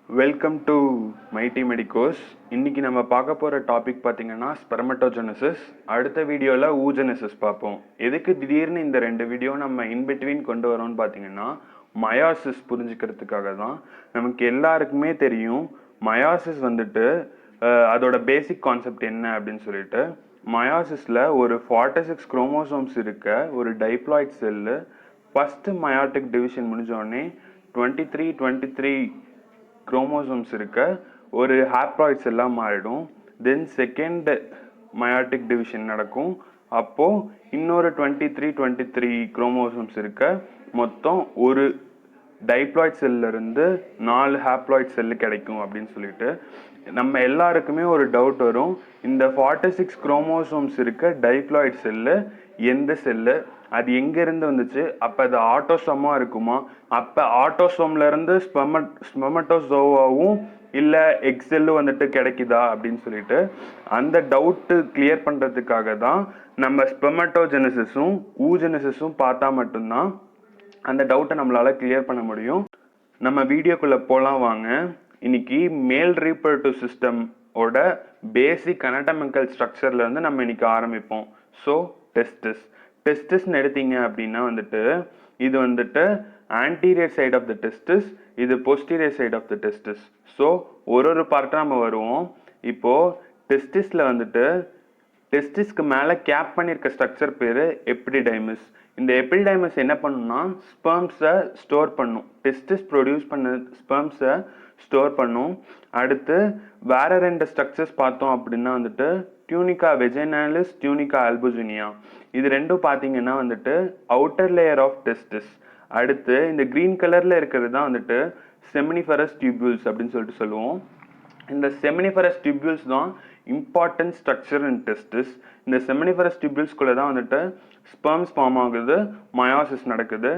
Welcome to mighty medicos. இன்னைக்கு நம்ம பார்க்க போகிற டாபிக் பார்த்தீங்கன்னா ஸ்பெர்மட்டோஜெனசிஸ். அடுத்த வீடியோவில் ஊஜெனசிஸ் பார்ப்போம். எதுக்கு திடீர்னு இந்த ரெண்டு வீடியோ நம்ம இன்பிட்வீன் கொண்டு வரோம்னு பார்த்தீங்கன்னா மயாசிஸ் புரிஞ்சுக்கிறதுக்காக தான். நமக்கு எல்லாருக்குமே தெரியும் மயாசிஸ் வந்துட்டு அதோட பேசிக் கான்செப்ட் என்ன அப்படின்னு சொல்லிட்டு. மயாசிஸில் ஒரு 46 குரோமோசோம்ஸ் இருக்க ஒரு டைப்ளாய்ட் செல்லு ஃபஸ்ட்டு மயாட்டிக் டிவிஷன் முடிஞ்சோடனே 23 குரோமோசோம்ஸ் இருக்க ஒரு ஹாப்ளாய்ட்ஸ் எல்லாம் மாறிடும். தென் செகண்ட் மயாட்டிக் டிவிஷன் நடக்கும். அப்போது இன்னொரு 23 குரோமோசோம்ஸ் இருக்க மொத்தம் ஒரு டைப்ளாய்ட் செல்லிருந்து 4 ஹாப்ளாய்ட் செல்லு கிடைக்கும் அப்படின்னு சொல்லிட்டு. நம்ம எல்லாருக்குமே ஒரு டவுட் வரும், இந்த 46 குரோமோசோம்ஸ் இருக்க டைப்ளாய்ட் செல்லு எந்த செல்லு, அது எங்கேருந்து வந்துச்சு, அப்போ அது ஆட்டோசோமாக இருக்குமா, அப்போ ஆட்டோசோம்லேருந்து ஸ்பெர்மட்டோசோவாவும் இல்லை எக்ஸெல்லு வந்துட்டு கிடைக்குதா அப்படின்னு சொல்லிட்டு அந்த டவுட்டு கிளியர் பண்ணுறதுக்காக தான் நம்ம ஸ்பெர்மட்டோஜெனசிஸும் ஊஜெனசிஸும் பார்த்தா மட்டும்தான் அந்த டவுட்டை நம்மளால் கிளியர் பண்ண முடியும். நம்ம வீடியோக்குள்ளே போகலாம் வாங்க. இன்னைக்கு மேல் ரீப்ரொடக்டிவ் சிஸ்டமோட பேசிக் அனாட்டமிக்கல் ஸ்ட்ரக்சர்லேருந்து நம்ம இன்னைக்கு ஆரம்பிப்போம். ஸோ டெஸ்டிஸ்ன்னு எடுத்தீங்க அப்படின்னா வந்துட்டு இது வந்துட்டு anterior side of the testis, இது posterior side of the testis. So ஒரு பார்ட்டாக நம்ம வருவோம். இப்போது டெஸ்டிஸில் வந்துட்டு டெஸ்டிஸ்க்கு மேலே கேப் பண்ணியிருக்க ஸ்ட்ரக்சர் பேர் எபிடிடைமஸ். இந்த எபிடிடைமஸ் என்ன பண்ணுன்னா ஸ்பெர்ம்ஸை ஸ்டோர் பண்ணும். டெஸ்டிஸ் ப்ரொடியூஸ் பண்ண ஸ்பெர்ம்ஸை ஸ்டோர் பண்ணும். அடுத்து வேற ரெண்டு ஸ்ட்ரக்சர்ஸ் பார்த்தோம் அப்படின்னா வந்துட்டு டியூனிகா வெஜைனாலிஸ், டியூனிகா ஆல்புஜினியா. இது ரெண்டும் பார்த்தீங்கன்னா வந்துட்டு அவுட்டர் லேயர் ஆஃப் டெஸ்டிஸ். அடுத்து இந்த கிரீன் கலரில் இருக்கிறது தான் வந்துட்டு செமினிஃபரஸ் டியூபியூல்ஸ் அப்படின்னு சொல்லிட்டு சொல்லுவோம். இந்த செமினிஃபரஸ் டியூபியூல்ஸ் தான் இம்பார்ட்டன்ட் ஸ்ட்ரக்சர் இன் டெஸ்டிஸ். இந்த செமினிஃபரஸ் டியூபியூல்ஸ்குள்ளே தான் வந்துட்டு ஸ்பெர்ம்ஸ் ஃபார்ம் ஆகுது, மயாசிஸ் நடக்குது.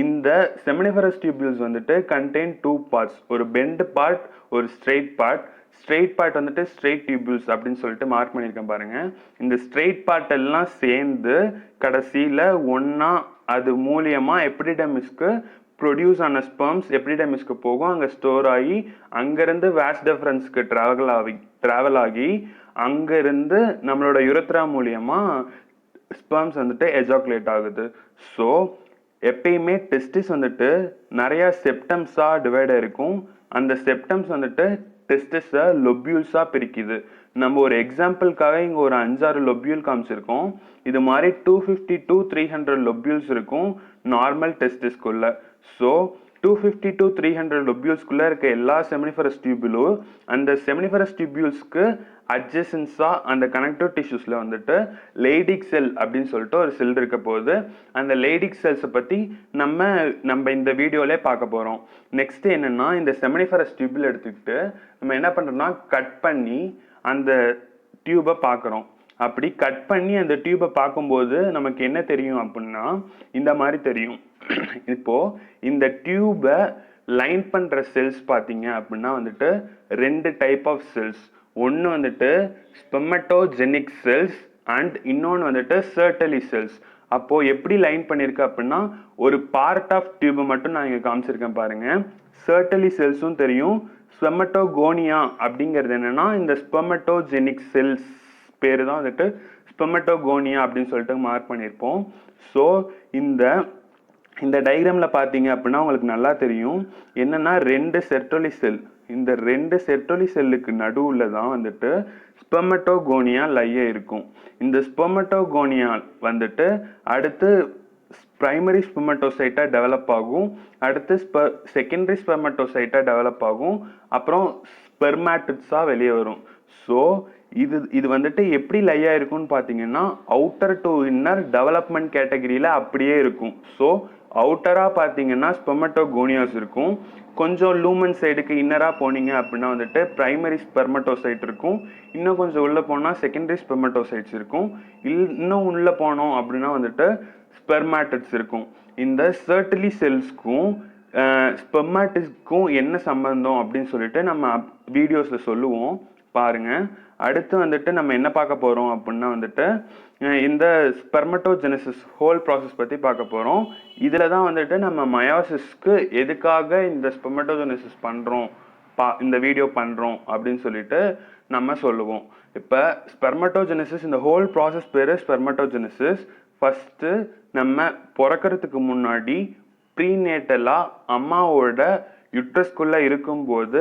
இந்த செமினிஃபரஸ் டியூபியூல்ஸ் வந்துட்டு கண்டெயின் 2 பார்ட்ஸ், ஒரு பெண்ட் பார்ட், ஒரு ஸ்ட்ரெயிட் பார்ட். ஸ்ட்ரெயிட் பார்ட் வந்துட்டு ஸ்ட்ரெயிட் டியூபியூல்ஸ் அப்படின்னு சொல்லிட்டு மார்க் பண்ணியிருக்கேன் பாருங்க. இந்த ஸ்ட்ரெயிட் பார்ட் எல்லாம் சேர்ந்து கடைசியில் ஒன்றா அது மூலியமாக எபிடிடமிஸ்க்கு ப்ரொடியூஸ் ஆன ஸ்பெர்ம்ஸ் எபிடிடமிஸ்க்கு போகும், அங்கே ஸ்டோர் ஆகி அங்கேருந்து வாஸ் டெஃபரன்ஸ்க்கு ட்ராவல் ஆகி அங்கேருந்து நம்மளோட யுரத்ரா மூலியமாக ஸ்பெர்ம்ஸ் வந்துட்டு எஜாகுலேட் ஆகுது. ஸோ எப்பயுமே டெஸ்டிஸ் வந்துட்டு நிறையா செப்டம்ஸாக டிவைட் ஆயிருக்கும். அந்த செப்டம்ஸ் வந்துட்டு டெஸ்டிஸை லொபியூல்ஸாக பிரிக்குது. நம்ம ஒரு எக்ஸாம்பிளுக்காக இங்கே ஒரு 5-6 லொபியூல் காமிச்சிருக்கோம். இது மாதிரி 250 to 300 லொபியூல்ஸ் இருக்கும் நார்மல் டெஸ்டிஸ்குள்ள. ஸோ 250 to 300 லொபியூல்ஸ்குள்ளே இருக்க எல்லா செமினிஃபரஸ் டியூபியூலும் அந்த செமினிஃபரஸ் டியூபியூல்ஸ்க்கு அட்ஜசன்ஸாக அந்த கனெக்டிவ் டிஷ்யூஸில் வந்துட்டு லேடிக் செல் அப்படின்னு சொல்லிட்டு ஒரு செல் இருக்க போகுது. அந்த லேடிக் செல்ஸை பற்றி நம்ம இந்த வீடியோவிலே பார்க்க போகிறோம். நெக்ஸ்ட் என்னென்னா, இந்த செமினிஃபரஸ் டியூபியூல் எடுத்துக்கிட்டு நம்ம என்ன பண்ணுறோம்னா கட் பண்ணி அந்த டியூபை பார்க்குறோம். அப்படி கட் பண்ணி அந்த டியூபை பார்க்கும்போது நமக்கு என்ன தெரியும் அப்படின்னா இந்த மாதிரி தெரியும். இப்போது இந்த டியூபை லைன் பண்ணுற செல்ஸ் பார்த்தீங்க அப்படின்னா வந்துட்டு 2 டைப் ஆஃப் செல்ஸ். ஒன்று வந்துட்டு ஸ்பெர்மட்டோஜெனிக் செல்ஸ் அண்ட் இன்னொன்று வந்துட்டு சர்டலி செல்ஸ். அப்போது எப்படி லைன் பண்ணியிருக்கு அப்படின்னா ஒரு பார்ட் ஆஃப் டியூபை மட்டும் நான் இங்கே காமிச்சிருக்கேன் பாருங்கள். சர்டலி செல்ஸும் தெரியும். ஸ்பெர்மட்டோகோனியா அப்படிங்கிறது என்னென்னா இந்த ஸ்பெர்மட்டோஜெனிக் செல்ஸ் பேர் தான் வந்துட்டு ஸ்பெர்மட்டோகோனியா அப்படின்னு சொல்லிட்டு மார்க் பண்ணியிருப்போம். ஸோ இந்த டயக்ராமில் பார்த்தீங்க அப்படின்னா உங்களுக்கு நல்லா தெரியும் என்னென்னா 2 செர்டோலி செல். இந்த 2 செர்டோலி செல்லுக்கு நடுவில் தான் வந்துட்டு ஸ்பெர்மட்டோகோனியா லைய இருக்கும். இந்த ஸ்பெர்மட்டோகோனியா வந்துட்டு அடுத்து பிரைமரி ஸ்பெர்மட்டோசைட்டாக டெவலப் ஆகும், அடுத்து செகண்டரி ஸ்பெர்மட்டோசைட்டாக டெவலப் ஆகும், அப்புறம் ஸ்பெர்மாட்டிட்ஸாக வெளியே வரும். ஸோ இது வந்துட்டு எப்படி லையா இருக்கும்னு பார்த்தீங்கன்னா அவுட்டர் டு இன்னர் டெவலப்மெண்ட் கேட்டகரியில் அப்படியே இருக்கும். ஸோ அவுட்டராக பார்த்தீங்கன்னா ஸ்பெர்மட்டோகோனியாஸ் இருக்கும். கொஞ்சம் லூமன் சைடுக்கு இன்னராக போனீங்க அப்படின்னா வந்துட்டு பிரைமரி ஸ்பெர்மட்டோசைட் இருக்கும். இன்னும் கொஞ்சம் உள்ளே போனால் செகண்டரி ஸ்பெர்மட்டோசைட்ஸ் இருக்கும். இன்னும் உள்ளே போனோம் அப்படின்னா வந்துட்டு ஸ்பெர்மாட்டிட்ஸ் இருக்கும். இந்த சர்டலி செல்ஸ்க்கும் ஸ்பெர்மாட்டிஸ்க்கும் என்ன சம்பந்தம் அப்படின்னு சொல்லிட்டு நம்ம வீடியோஸில் சொல்லுவோம் பாருங்க. அடுத்து வந்துட்டு நம்ம என்ன பார்க்க போகிறோம் அப்படின்னா வந்துட்டு இந்த ஸ்பெர்மட்டோஜெனசிஸ் ஹோல் ப்ராசஸ் பற்றி பார்க்க போகிறோம். இதில் தான் வந்துட்டு நம்ம மயாசிஸ்க்கு எதுக்காக இந்த ஸ்பெர்மட்டோஜெனசிஸ் பண்ணுறோம் இந்த வீடியோ பண்ணுறோம் அப்படின்னு சொல்லிட்டு நம்ம சொல்லுவோம். இப்போ ஸ்பெர்மட்டோஜெனிசிஸ், இந்த ஹோல் ப்ராசஸ் பேர் ஸ்பெர்மட்டோஜெனிசிஸ். ஃபஸ்ட்டு நம்ம பிறக்கிறதுக்கு முன்னாடி ப்ரீநேட்டலாக அம்மாவோட யுட்ரஸ்குள்ளே இருக்கும்போது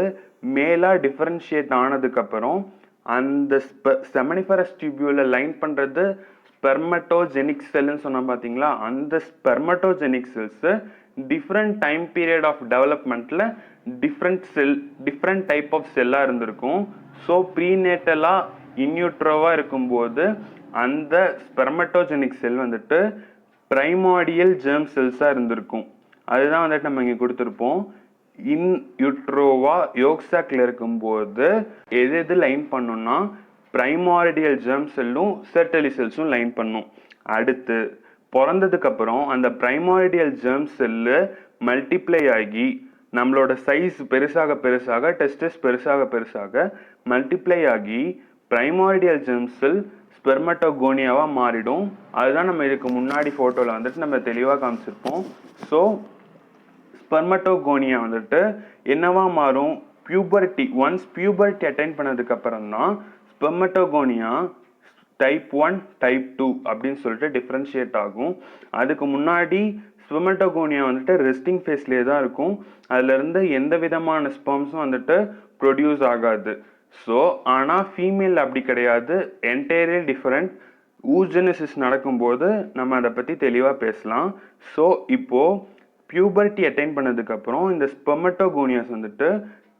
மேலாக டிஃபரன்ஷியேட் ஆனதுக்கப்புறம் அந்த செமனிஃபரஸ் டியூபியூலை லைன் பண்ணுறது ஸ்பெர்மட்டோஜெனிக் செல்லுன்னு சொன்னால் பார்த்தீங்களா, அந்த spermatogenic cells different time period of டெவலப்மெண்ட்டில் டிஃப்ரெண்ட் டைப் ஆஃப் செல்லாக இருந்திருக்கும். ஸோ ப்ரீநேட்டலாக இன்யூட்ரோவாக இருக்கும்போது அந்த ஸ்பெர்மட்டோஜெனிக் செல் வந்துட்டு பிரைமார்டியல் ஜெர்ம் செல்ஸாக இருந்திருக்கும். அதுதான் வந்துட்டு நம்ம இங்கே கொடுத்துருப்போம். இன் யுட்ரோவா யோக்சாக்ல இருக்கும்போது எது லைன் பண்ணோம்னா பிரைமார்டியல் ஜெர்ம் செல்லும் செர்டலி செல்ஸும் லைன் பண்ணும். அடுத்து பிறந்ததுக்கு அப்புறம் அந்த பிரைமார்டியல் ஜெர்ம் செல்லு மல்டிப்ளை ஆகி நம்மளோட சைஸ் பெருசாக டெஸ்டஸ் பெருசாக மல்டிப்ளை ஆகி பிரைமார்டியல் ஜெர்ம் செல் ஸ்பெர்மட்டோகோனியாவாக மாறிடும். அதுதான் நம்ம இதுக்கு முன்னாடி ஃபோட்டோவில் வந்துட்டு நம்ம தெளிவாக காமிச்சிருப்போம். ஸோ ஸ்பெர்மட்டோகோனியா வந்துட்டு என்னவா மாறும், பியூபர்ட்டி, ஒன்ஸ் பியூபர்ட்டி அட்டைன் பண்ணதுக்கு அப்புறம் தான் ஸ்பெர்மட்டோகோனியா டைப் 1 டைப் 2 அப்படின்னு சொல்லிட்டு டிஃப்ரென்ஷியேட் ஆகும். அதுக்கு முன்னாடி ஸ்பெர்மட்டோகோனியா வந்துட்டு ரெஸ்டிங் ஃபேஸ்லேயே தான் இருக்கும். அதுலேருந்து எந்த விதமான ஸ்பெர்ம்ஸும் வந்துட்டு ப்ரொடியூஸ் ஆகாது. ஸோ ஆனால் ஃபீமேல் அப்படி கிடையாது, என்டையர்லி டிஃப்ரெண்ட். ஊஜெனிசிஸ் நடக்கும்போது நம்ம அதை பற்றி தெளிவாக பேசலாம். ஸோ இப்போது பியூபர்ட்டி அட்டைன் பண்ணதுக்கப்புறம் இந்த ஸ்பெர்மட்டோகோனியாஸ் வந்துட்டு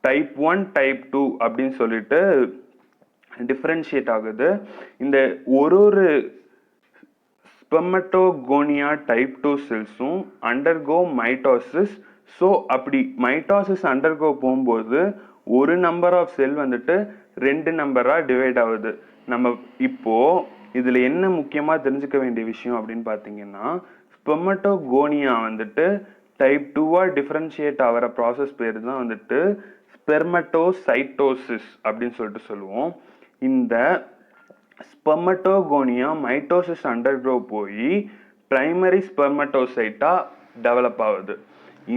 டைப் 1 டைப் 2 அப்படின்னு சொல்லிட்டு டிஃப்ரென்ஷியேட் ஆகுது. இந்த ஒரு spermatogonia type 2 செல்ஸும் undergo mitosis. So அப்படி மைட்டோசிஸ் அண்டர்கோ போகும்போது ஒரு நம்பர் ஆஃப் செல் வந்துட்டு 2 நம்பராக டிவைட் ஆகுது. நம்ம இப்போது இதில் என்ன முக்கியமாக தெரிஞ்சுக்க வேண்டிய விஷயம் அப்படின்னு பார்த்தீங்கன்னா, ஸ்பெர்மட்டோகோனியா வந்துட்டு டைப் 2வாக டிஃப்ரென்ஷியேட் ஆகிற ப்ராசஸ் பேர் தான் வந்துட்டு ஸ்பெர்மட்டோசைட்டோசிஸ் அப்படின்னு சொல்லிட்டு சொல்லுவோம். இந்த ஸ்பெர்மட்டோகோனியா மைட்டோசிஸ் அண்டர்கோ போய் பிரைமரி ஸ்பெர்மட்டோசைட்டா டெவலப் ஆகுது.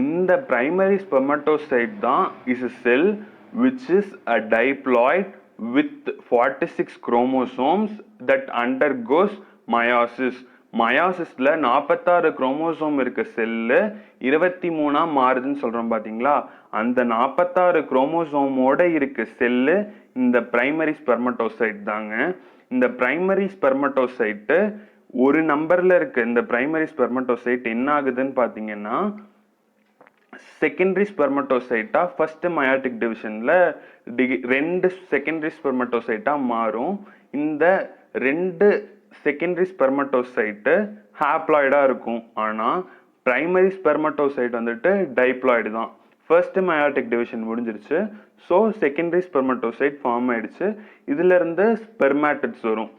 இந்த பிரைமரி ஸ்பெர்மட்டோசைட் தான் is a cell which is a diploid with 46 chromosomes that undergoes meiosis. மயாசிஸ்ல 46 chromosome இருக்க செல்லு 23 மாறுதுன்னு சொல்றோம் பாத்தீங்களா, அந்த 46 குரோமோசோமோட இருக்க செல்லு இந்த பிரைமரி ஸ்பெர்மட்டோசைட் தாங்க. இந்த பிரைமரி ஸ்பெர்மட்டோசைட்டு ஒரு நம்பர்ல இருக்க இந்த பிரைமரி ஸ்பெர்மட்டோசைட் என்ன ஆகுதுன்னு பாத்தீங்கன்னா செகண்டரி ஸ்பெர்மட்டோசைட்டா ஃபர்ஸ்ட் மயோட்டிக் டிவிஷன்ல 2 செகண்டரி ஸ்பெர்மட்டோசைட்டா மாறும். இந்த 2 செகண்டரி ஸ்பெர்மட்டோசைட்டு ஹாப்ளாய்டா இருக்கும். ஆனால் பிரைமரி ஸ்பெர்மட்டோசைட் வந்துட்டு டைப்ளாய்டு தான். ஃபர்ஸ்ட் மயோட்டிக் டிவிஷன் முடிஞ்சிருச்சு. ஸோ செகண்டரி ஸ்பெர்மட்டோசைட் ஃபார்ம் ஆயிடுச்சு. இதுல இருந்து ஸ்பெர்மாட்டிட்ஸ் வரும்.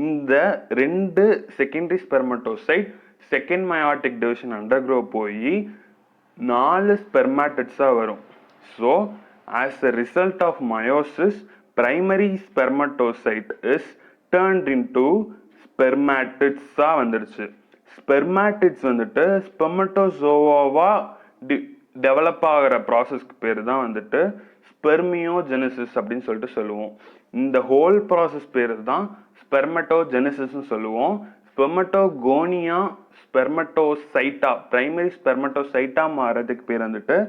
இந்த 2 செகண்டரி ஸ்பெர்மட்டோசைட் செகண்ட் மயோட்டிக் டிவிஷன் அண்டர்க்ரோ போய் 4 ஸ்பெர்மாட்டிட்ஸா வரும். So as a result of meiosis, primary spermatocyte is turned into ஸ்பெர்மாட்டிட்ஸா வந்துடுச்சு. ஸ்பெர்மாட்டிட்ஸ் வந்துட்டு ஸ்பெர்மட்டோசோவாவா டெவலப் ஆகிற ப்ராசஸ்க்கு பேர் தான் வந்துட்டு ஸ்பெர்மியோஜெனிசிஸ் அப்படின்னு சொல்லிட்டு சொல்லுவோம். இந்த ஹோல் ப்ராசஸ் பேர் தான் ஸ்பெர்மட்டோஜெனிசிஸ்ன்னு சொல்லுவோம். ஸ்பெர்மட்டோகோனியா ஸ்பெர்மட்டோசைட்டா பிரைமரி ஸ்பெர்மட்டோசைட்டா மாறதுக்கு பேர் வந்துட்டு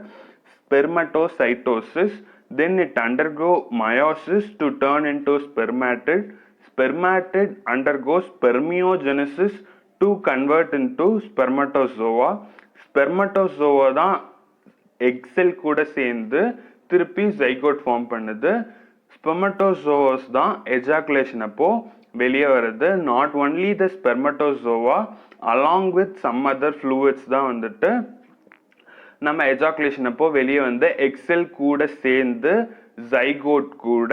spermatocytosis. Then it undergo meiosis to turn into spermatid. Spermatid undergoes spermiogenesis to convert into spermatozoa. Spermatozoa தான் எக் செல் கூட சேர்ந்து திருப்பி ஜைகோட் ஃபார்ம் பண்ணுது. ஸ்பெர்மட்டோசோவாஸ் தான் எஜாகுலேஷன் அப்போ வெளியே வருது. Not only the spermatozoa along with some other fluids தான் வந்துட்டு நம்ம எஜாகுலேஷன் அப்போ வெளியே வந்து எக்ஸெல் கூட சேர்ந்து ஜைகோட் கூட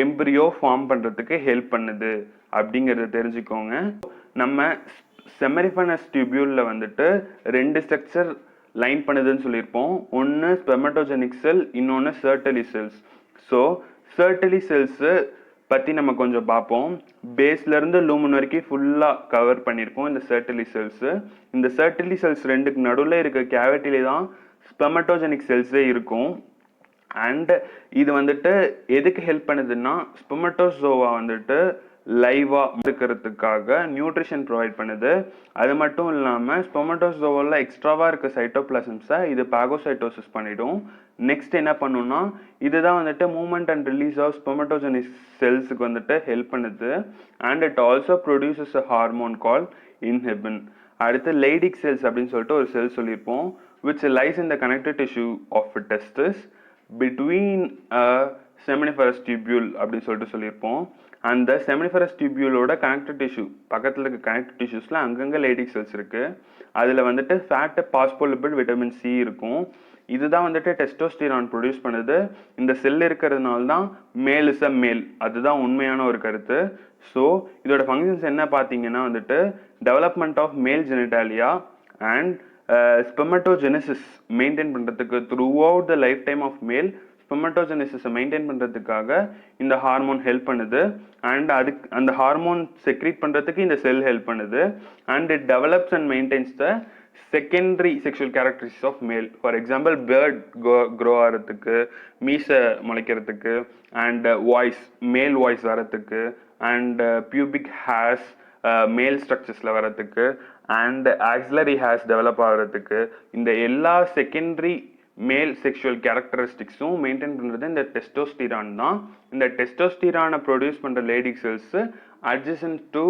எம்பிரியோ ஃபார்ம் பண்ணுறதுக்கு ஹெல்ப் பண்ணுது அப்படிங்கிறத தெரிஞ்சுக்கோங்க. நம்ம செமரிஃபனஸ் டியூபியூலில் வந்துட்டு 2 ஸ்ட்ரக்சர் லைன் பண்ணுதுன்னு சொல்லியிருப்போம். ஒன்று ஸ்பெர்மட்டோஜெனிக் செல், இன்னொன்று சர்டலி செல்ஸ். ஸோ சர்டலி செல்ஸு பற்றி நம்ம கொஞ்சம் பார்ப்போம். பேஸ்லேருந்து லூமன் வரைக்கும் ஃபுல்லாக கவர் பண்ணியிருக்கோம் இந்த சர்டலி செல்ஸு. இந்த சர்டலி செல்ஸ் 2க்கு நடுவில் இருக்க கேவிட்டிலே தான் ஸ்பெர்மட்டோஜெனிக் செல்ஸே இருக்கும். அண்ட் இது வந்துட்டு எதுக்கு ஹெல்ப் பண்ணுதுன்னா ஸ்பெர்மட்டோசோவா வந்துட்டு லைவா இருக்கிறதுக்காக நியூட்ரிஷன் ப்ரொவைட் பண்ணுது. அது மட்டும் இல்லாமல் ஸ்பெர்மட்டோசோவால எக்ஸ்ட்ராவாக இருக்க சைட்டோபிளாசம்ஸை இது பாகோசைட்டோசிஸ் பண்ணிடும். நெக்ஸ்ட் என்ன பண்ணுன்னா இதுதான் வந்துட்டு மூவ்மெண்ட் அண்ட் ரிலீஸ் ஆஃப் ஸ்பெர்மட்டோஜெனிக் செல்ஸுக்கு வந்துட்டு ஹெல்ப் பண்ணுது. And it also produces a hormone call inhibin. அடுத்து லேடிக் செல்ஸ் அப்படின்னு சொல்லிட்டு ஒரு செல் சொல்லியிருப்போம், which lies in the connective tissue of a testis between a seminiferous tubule அப்படின்னு சொல்லிட்டு சொல்லியிருப்போம். அந்த செமினிஃபரஸ் டியூபியூலோட கனெக்டிவ் டிஷ்யூ பக்கத்தில் இருக்க கனெக்டிவ் டிஷ்யூஸில் அங்கங்கே லேடிக் செல்ஸ் இருக்குது. அதில் வந்துட்டு ஃபேட்டு, பாஸ்போலிபிட், விட்டமின் சி இருக்கும். இதுதான் வந்துட்டு டெஸ்டோஸ்டிரான் ப்ரொடியூஸ் பண்ணுது. இந்த செல் இருக்கிறதுனால தான் மேல் இஸ் அ மேல், அதுதான் உண்மையான ஒரு கருத்து. ஸோ இதோட ஃபங்க்ஷன்ஸ் என்ன பார்த்தீங்கன்னா வந்துட்டு development of male genitalia and spermatogenesis maintain பண்ணுறதுக்கு throughout the lifetime of male ஸ்பெர்மட்டோஜெனிசிஸை மெயின்டைன் பண்ணுறதுக்காக இந்த ஹார்மோன் ஹெல்ப் பண்ணுது. அண்ட் அதுக்கு அந்த ஹார்மோன் செக்ரீட் பண்ணுறதுக்கு இந்த செல் ஹெல்ப் பண்ணுது. And it develops and maintains the secondary sexual characteristics of male. For example beard grow ஆகிறதுக்கு, மீசை முளைக்கிறதுக்கு, அண்ட் வாய்ஸ் மேல் வாய்ஸ் வரத்துக்கு, அண்ட் பியூபிக் ஹேர்ஸ் மேல் ஸ்ட்ரக்சர்ஸில் வரத்துக்கு, அண்ட் ஆக்சிலரி ஹேர்ஸ் டெவலப் ஆகிறதுக்கு, இந்த எல்லா செகண்டரி மேல் செக்ஷுவல் கேரக்டரிஸ்டிக்ஸும் மெயின்டைன் பண்ணுறது இந்த டெஸ்டோஸ்டிரான் தான். இந்த டெஸ்டோஸ்டிரானை ப்ரொடியூஸ் பண்ணுற Leydig cells adjacent to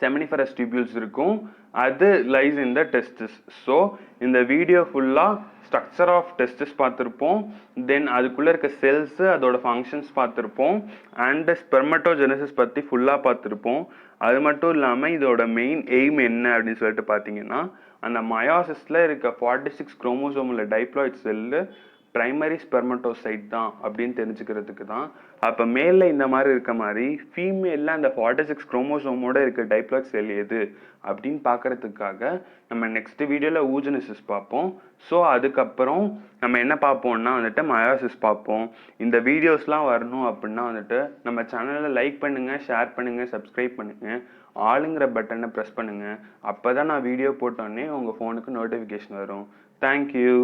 seminiferous tubules இருக்கும், அது lies in the testis. So இந்த வீடியோ ஃபுல்லாக ஸ்ட்ரக்சர் ஆஃப் டெஸ்டிஸ் பார்த்துருப்போம், தென் அதுக்குள்ளே இருக்க செல்ஸு அதோட ஃபங்க்ஷன்ஸ் பார்த்துருப்போம், அண்ட் ஸ்பெர்மட்டோஜெனிசிஸ் பற்றி ஃபுல்லாக பார்த்துருப்போம். அது மட்டும் இல்லாமல் இதோட மெயின் எய்ம் என்ன அப்படின்னு சொல்லிட்டு பார்த்தீங்கன்னா அந்த மயாசிஸில் இருக்க 46 குரோமோசோமில் டைப்ளாய்ட் செல்லு பிரைமரி ஸ்பெர்மட்டோசைட் தான் அப்படின்னு தெரிஞ்சுக்கிறதுக்கு தான். அப்போ மேலில் இந்த மாதிரி இருக்க மாதிரி ஃபீமேலில் அந்த 46 குரோமோசோமோட இருக்க டைப்ளாய்ட் செல் எது அப்படின்னு பார்க்கறதுக்காக நம்ம நெக்ஸ்ட் வீடியோவில் ஊஜெனிசிஸ் பார்ப்போம். ஸோ அதுக்கப்புறம் நம்ம என்ன பார்ப்போம்னா வந்துட்டு மயாசிஸ் பார்ப்போம். இந்த வீடியோஸ்லாம் வரணும் அப்படின்னா வந்துட்டு நம்ம சேனலில் லைக் பண்ணுங்கள், ஷேர் பண்ணுங்கள், சப்ஸ்கிரைப் பண்ணுங்கள், ஆளுங்கிற பட்டனை ப்ரெஸ் பண்ணுங்கள். அப்போ தான் நான் வீடியோ போட்டோன்னே உங்கள் ஃபோனுக்கு நோட்டிஃபிகேஷன் வரும். தேங்க்யூ.